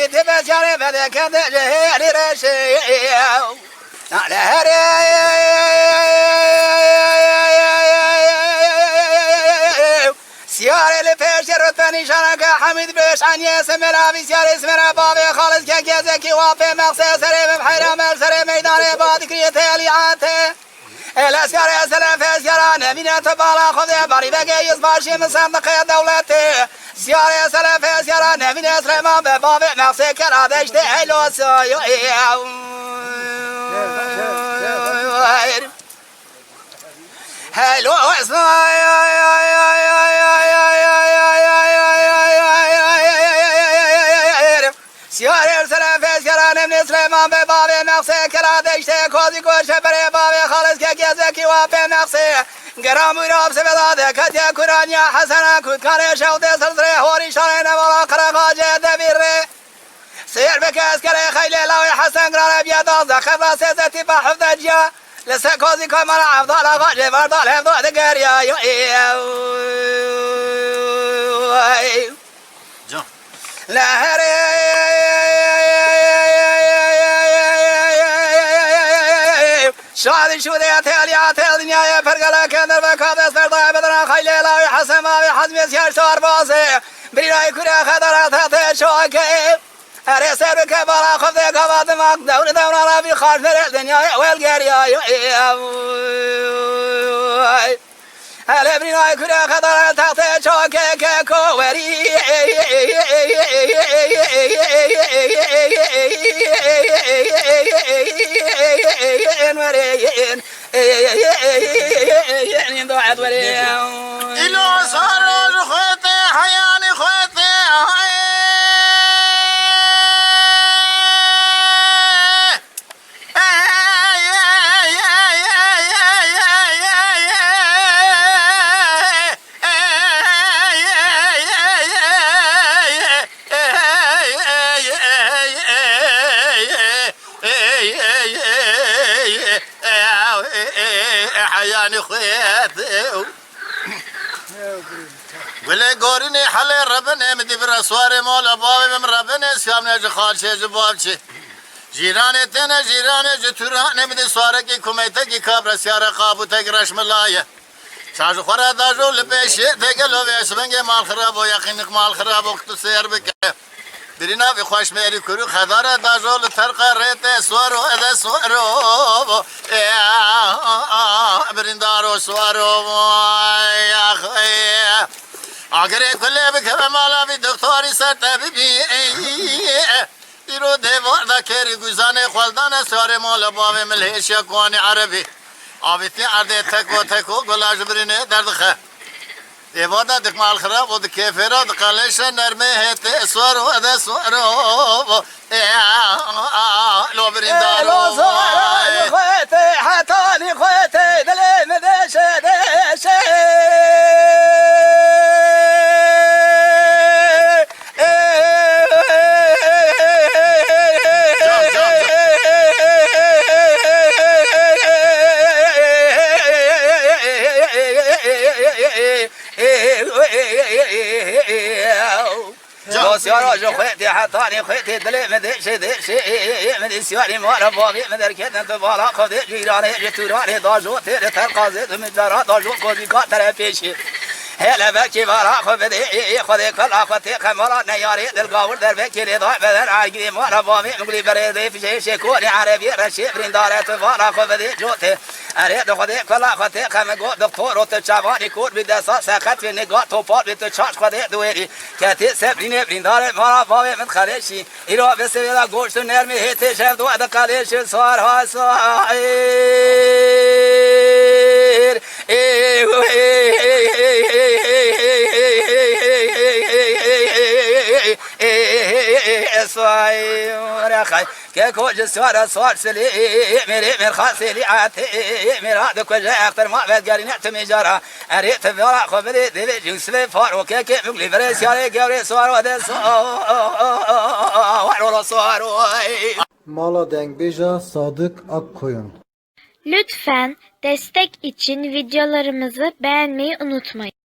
دي تبسياري بدك تجهري رشي سياري لفيش رتبني شركة حميد بيش عن ياسم العبي سياري اسمنا بابي خالص كيزكي وافي مقصي سريم بحيرة ملسري ميداني بادي كريتي ليعاتي الاسياري اسلام في سيارة نمينة بالا خذي باري بقي يصباشي من صندقية دولتي سياري اسلام في سيارة نمينة سليمان ببابي مقصي كرادشتي هلو سيو هلو سياري سلام في سيارة نمني سليمان ببابي مقصي كرادشتي كوزي كوشة بري بابي خالص كيزكي وافي مقصي قرام ويراب سبيضا كتيا كورانيا حسنا كود كاري شوطي سلسري هوري شارين ولا قرقا جيدة بيري سير بكاس كري خيلي لاوي حسن قرار بيادان زخبرا سيزتي بحفظ جيا لسه كوزي كمانا عفضال غاجي فردال هفضو دقاريا لهري شادي شو ذي أتيلي دنيا فرقلا كندر بكابس فردا بدنا خيلي لاوي حسن ماوي حزمي سيار شوار باسي بريراي كوريا خدرات هاتي شوكي هري سير بكبالا خفضي كبات ماك دورنا رابي خارج نرى الدنيا والقاريا هلا بريراي كوريا خدرات هاتي شوكي كيكو وري إلو صار خوتي حياني خوتي حياني خوتي ولی گورینی حالی ربنه مدی بر سواره مال بابی من ربنه سیام نج خالشه جواب چی جیران تنه جیران جتوران مدی سواره کی کمیته کی کابر سیاره قابو تگرش ملایه شاج خورا داجو لپیشه تگلو ویسبنگ مال خراب و یقینک مال خراب وقت سیر بکه برینا بی خوش میری کرو خداره داجو لترقه ریت سوارو اده سوارو بریندارو سوارو یا خیه اگر کله بکه مالا بی دکتری سر طبیبی بیرو دیوار دا کری گوزانه خالدان سوار مالا باوی ملهش یکوانی عربی آبیتی عرده تکو گلاج برینه دردخه دیوار دا دکمال خراب و دکیفیرا دقالش نرمه هیت سوارو اده سوارو لو بریندارو لو سوارو خويتي حتاني خويتي دلي مدشي دشي سيارة جو خويتي حطاني خويتي دلي مدشي دشي مدي سياري مارا بابي مدركت انت بالا خذي جيراني جتوراني داجو تيري ترقازي تمجرا داجو كوزي كاتر بيشي هلا بكي بارا خذي كل اخوتي خمرا نياري دلقاور دربكي رضا بدن عاقلي مارا بابي مقلي بريدي في شيكوني عربي رشي بريندارات بارا خذي جوتي اريد خذي كل اخوتي خمقو دكتور وتشاباني كود بدسا سخت في نقاط توبات بتشاش خذي دويري كاتي سبريني بريندار مارا بابي من خليشي إلو بسويلا قوشت نرمي هيتي شاف دو دقاليش صار ها صاير صاير خاي كيكو جسوار صار سلي ميري مرخاصي لي عاتي ميراد كوجا اكثر ما بد قال نعتمي جرا اريت بلا خبري دي جنسلي فار وكيكي مقلي بريس يا قوري صار ودي صار Mala Dengbeja Sadık Akkoyun. Lütfen destek için videolarımızı beğenmeyi unutmayın.